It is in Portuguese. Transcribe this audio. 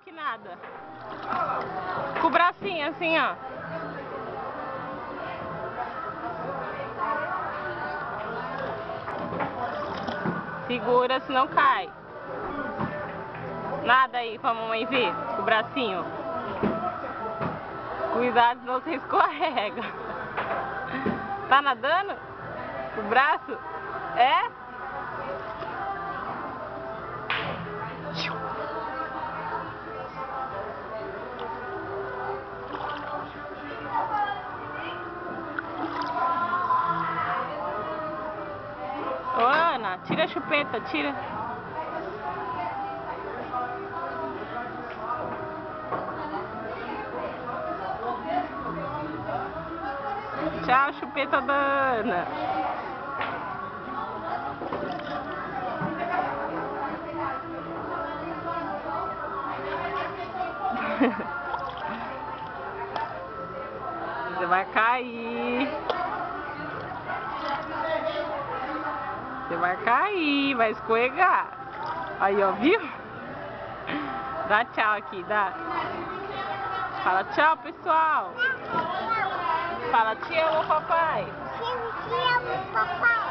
que nada. Com o bracinho assim, ó. Segura, senão cai. Nada aí pra mamãe ver, com o bracinho. Cuidado, senão você escorrega. Tá nadando? Com o braço? É? Ô, Ana, tira a chupeta, tira. Tchau, chupeta da Ana. Você vai cair. Você vai cair, vai escorregar. Aí, ó, viu? Dá tchau aqui, dá. Fala tchau, pessoal. Fala, te amo, papai. Te amo, papai.